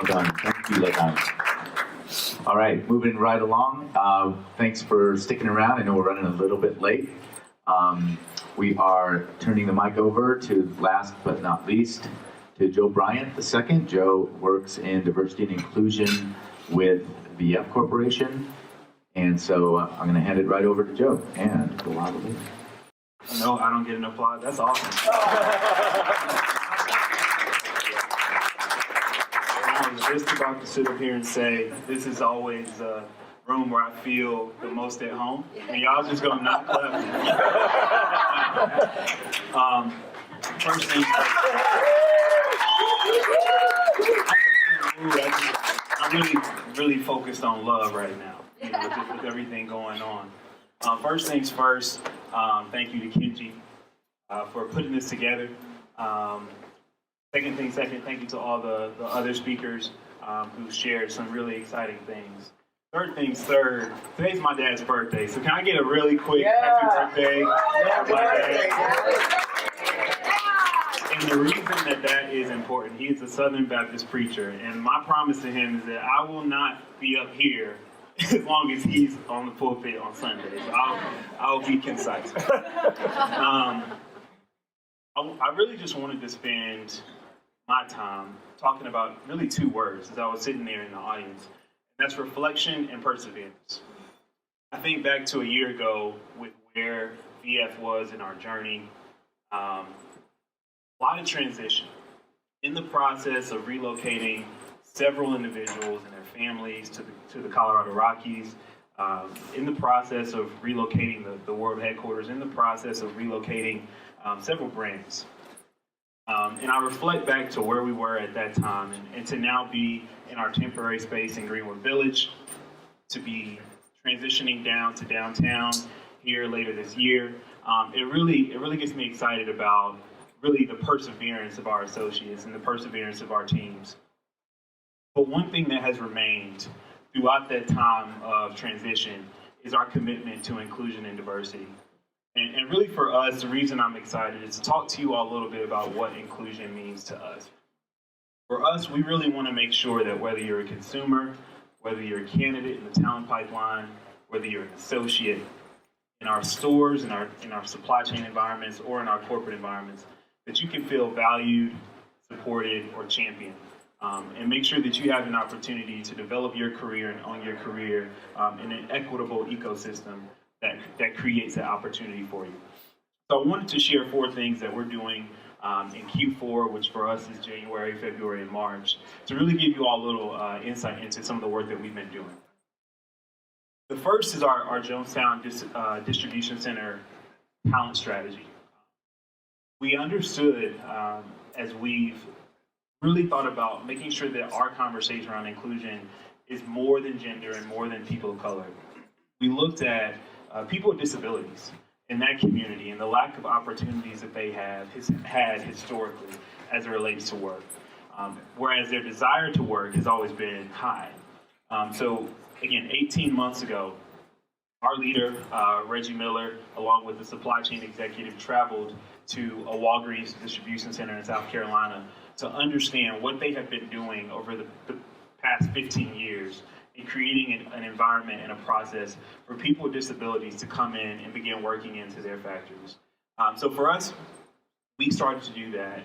Well done. Thank you, Leon. All right, moving right along. Thanks for sticking around. I know we're running a little bit late. We are turning the mic over to, last but not least, to Joe Bryant II. Joe works in diversity and inclusion with VF Corporation. And so I'm going to hand it right over to Joe and go out of it. No, I don't get an applause. That's awesome. I was just about to sit up here and say, this is always a room where I feel the most at home. And y'all just going to not clap. First thing I'm really focused on love right now, just with everything going on. First things first, thank you to Kenji for putting this together. Second, thank you to all the other speakers who shared some really exciting things. Third things third, today's my dad's birthday, so can I get a really quick happy birthday for my dad? And the reason that is important, he is a Southern Baptist preacher, and my promise to him is that I will not be up here as long as he's on the pulpit on Sundays. So I'll be concise. I really just wanted to spend my time talking about really two words as I was sitting there in the audience. And that's reflection and perseverance. I think back to a year ago with where VF was in our journey. A lot of transition. In the process of relocating several individuals and their families to the Colorado Rockies, in the process of relocating the world headquarters, in the process of relocating several brands. And I reflect back to where we were at that time and to now be in our temporary space in Greenwood Village, to be transitioning down to downtown here later this year. It really gets me excited about really the perseverance of our associates and the perseverance of our teams. But one thing that has remained throughout that time of transition is our commitment to inclusion and diversity. And really for us, the reason I'm excited is to talk to you all a little bit about what inclusion means to us. For us, we really want to make sure that whether you're a consumer, whether you're a candidate in the talent pipeline, whether you're an associate in our stores, in our supply chain environments, or in our corporate environments, that you can feel valued, supported, or championed. And make sure that you have an opportunity to develop your career and own your career in an equitable ecosystem that creates that opportunity for you. So I wanted to share 4 things that we're doing in Q4, which for us is January, February, and March, to really give you all a little insight into some of the work that we've been doing. The first is our Jonestown Distribution Center talent strategy. We understood as we've really thought about making sure that our conversation around inclusion is more than gender and more than people of color. We looked at people with disabilities in that community and the lack of opportunities that they have had historically as it relates to work, whereas their desire to work has always been high. So again, 18 months ago, our leader, Reggie Miller, along with the supply chain executive, traveled to a Walgreens distribution center in South Carolina to understand what they have been doing over the past 15 years in creating an environment and a process for people with disabilities to come in and begin working into their factories. So for us, we started to do that.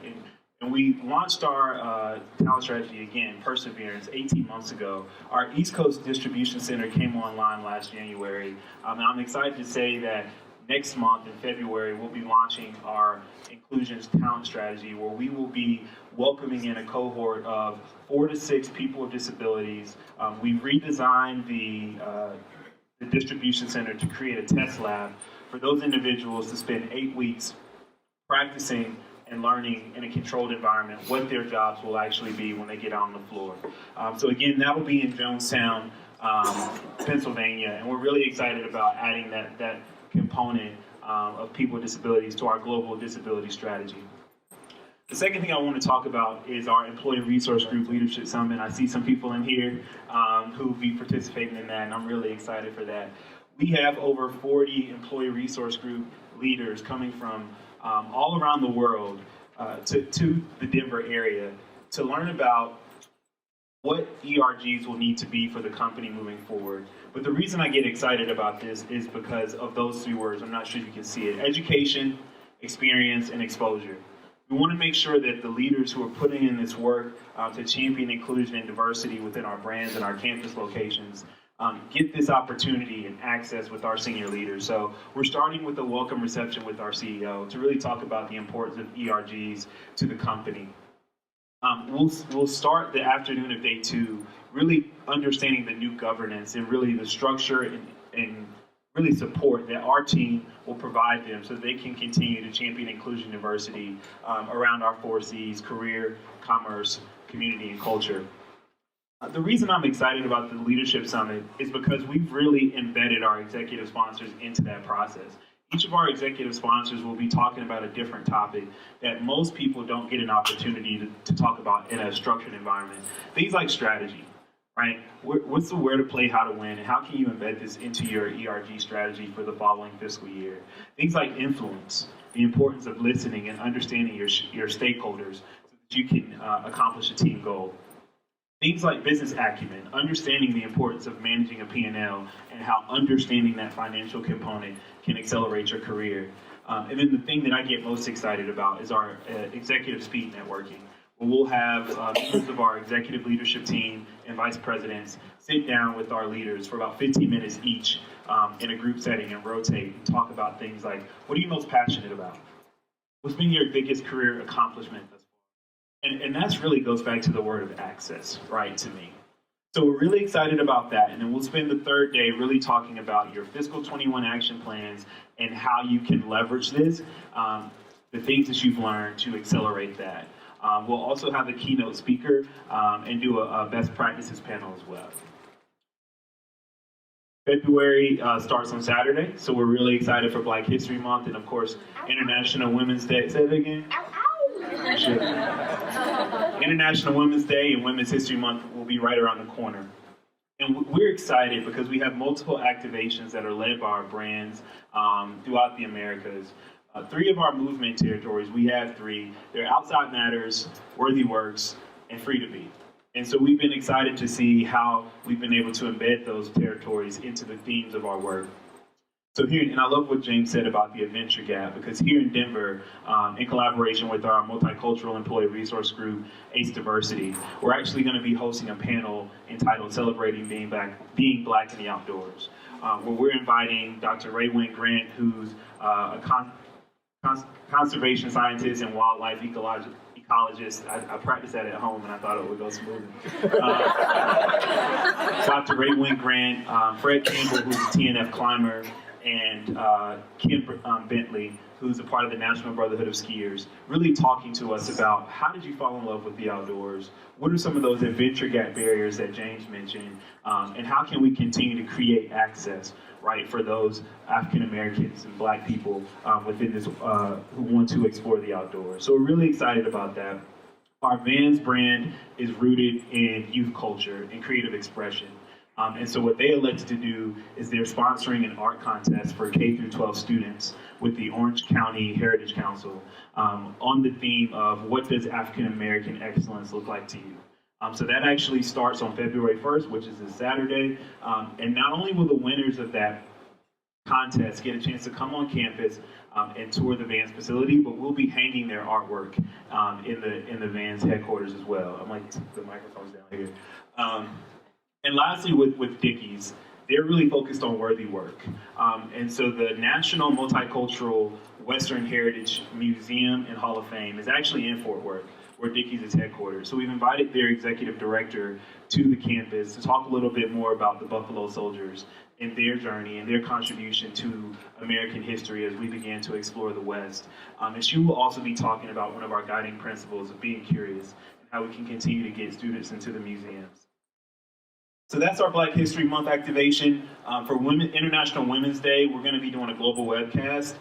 And we launched our talent strategy again, Perseverance, 18 months ago. Our East Coast Distribution Center came online last January. And I'm excited to say that next month in February, we'll be launching our Inclusions Talent Strategy, where we will be welcoming in a cohort of 4 to 6 people with disabilities. We've redesigned the distribution center to create a test lab for those individuals to spend 8 weeks practicing and learning in a controlled environment what their jobs will actually be when they get out on the floor. So again, that will be in Jonestown, Pennsylvania, and we're really excited about adding that component of people with disabilities to our global disability strategy. The second thing I want to talk about is our Employee Resource Group Leadership Summit. I see some people in here who will be participating in that, and I'm really excited for that. We have over 40 Employee Resource Group leaders coming from all around the world to the Denver area to learn about what ERGs will need to be for the company moving forward. But the reason I get excited about this is because of those three words. I'm not sure you can see it: education, experience, and exposure. We want to make sure that the leaders who are putting in this work to champion inclusion and diversity within our brands and our campus locations get this opportunity and access with our senior leaders. So we're starting with a welcome reception with our CEO to really talk about the importance of ERGs to the company. We'll start the afternoon of day 2 really understanding the new governance and really the structure and really support that our team will provide them so they can continue to champion inclusion and diversity around our 4 C's: career, commerce, community, and culture. The reason I'm excited about the Leadership Summit is because we've really embedded our executive sponsors into that process. Each of our executive sponsors will be talking about a different topic that most people don't get an opportunity to talk about in a structured environment. Things like strategy, right? What's the where to play, how to win, and how can you embed this into your ERG strategy for the following fiscal year? Things like influence, the importance of listening and understanding your stakeholders so that you can accomplish a team goal. Things like business acumen, understanding the importance of managing a P&L and how understanding that financial component can accelerate your career. And then the thing that I get most excited about is our executive speed networking, where we'll have members of our executive leadership team and vice presidents sit down with our leaders for about 15 minutes each in a group setting and rotate and talk about things like, what are you most passionate about? What's been your biggest career accomplishment thus far? And that really goes back to the word of access, right, to me. So we're really excited about that. And then we'll spend the third day really talking about your fiscal 21 action plans and how you can leverage this, the things that you've learned to accelerate that. We'll also have a keynote speaker and do a best practices panel as well. February starts on Saturday, so we're really excited for Black History Month and, of course, International Women's Day. Say that again. International Women's Day and Women's History Month will be right around the corner. And we're excited because we have multiple activations that are led by our brands throughout the Americas. 3 of our movement territories, we have 3. They're Outside Matters, Worthy Works, and Free to Be. And so we've been excited to see how we've been able to embed those territories into the themes of our work. So here, and I love what James said about the adventure gap, because here in Denver, in collaboration with our multicultural employee resource group, ACE Diversity, we're actually going to be hosting a panel entitled Celebrating Being Black in the Outdoors, where we're inviting Dr. Raywin Grant, who's a conservation scientist and wildlife ecologist. I practiced that at home and I thought it would go smoothly. Dr. Raywin Grant, Fred Campbell, who's a TNF climber, and Kim Bentley, who's a part of the National Brotherhood of Skiers, really talking to us about how did you fall in love with the outdoors? What are some of those adventure gap barriers that James mentioned? And how can we continue to create access, right, for those African Americans and Black people within this who want to explore the outdoors? So we're really excited about that. Our Vans brand is rooted in youth culture and creative expression. And so what they elected to do is they're sponsoring an art contest for K through 12 students with the Orange County Heritage Council on the theme of what does African American excellence look like to you? So that actually starts on February 1st, which is a Saturday. And not only will the winners of that contest get a chance to come on campus and tour the Vans facility, but we'll be hanging their artwork in the Vans headquarters as well. I'm like, the microphone's down here. And lastly, with Dickies, they're really focused on worthy work. And so the National Multicultural Western Heritage Museum and Hall of Fame is actually in Fort Worth, where Dickies is headquartered. So we've invited their executive director to the campus to talk a little bit more about the Buffalo Soldiers and their journey and their contribution to American history as we began to explore the West. And she will also be talking about one of our guiding principles of being curious and how we can continue to get students into the museums. So that's our Black History Month activation. For International Women's Day, we're going to be doing a global webcast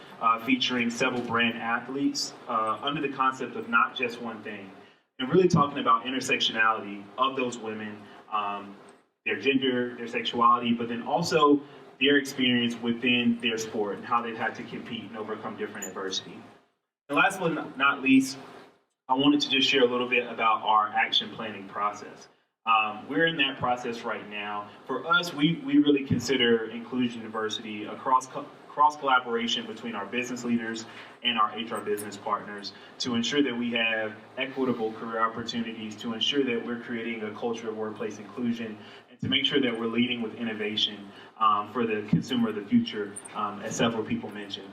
featuring several brand athletes under the concept of not just one thing, and really talking about intersectionality of those women, their gender, their sexuality, but then also their experience within their sport and how they've had to compete and overcome different adversity. And last but not least, I wanted to just share a little bit about our action planning process. We're in that process right now. For us, we really consider inclusion diversity across cross-collaboration between our business leaders and our HR business partners to ensure that we have equitable career opportunities, to ensure that we're creating a culture of workplace inclusion, and to make sure that we're leading with innovation for the consumer of the future, as several people mentioned.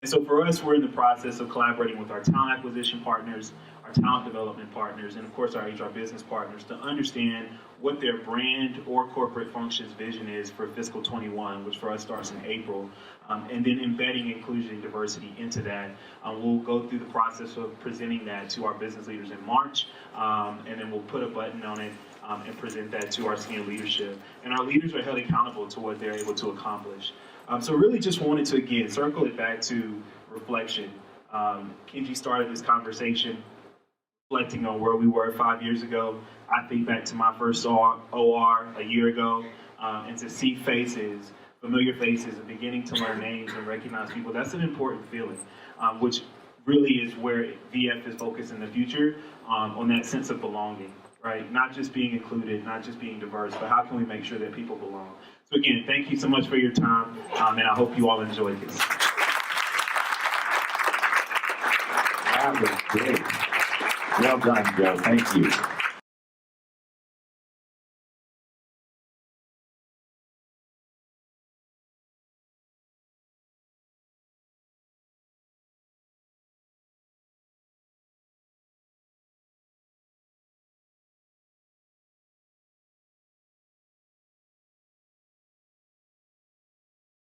And so for us, we're in the process of collaborating with our talent acquisition partners, our talent development partners, and of course our HR business partners to understand what their brand or corporate functions vision is for fiscal 21, which for us starts in April, and then embedding inclusion and diversity into that. We'll go through the process of presenting that to our business leaders in March, and then we'll put a button on it and present that to our senior leadership. And our leaders are held accountable to what they're able to accomplish. So really just wanted to, again, circle it back to reflection. Kenji started this conversation reflecting on where we were 5 years ago. I think back to my first OR a year ago, and to see faces, familiar faces, and beginning to learn names and recognize people, that's an important feeling, which really is where VF is focused in the future, on that sense of belonging, right? Not just being included, not just being diverse, but how can we make sure that people belong? So again, thank you so much for your time, and I hope you all enjoyed this. That was great. Well done, Joe. Thank you.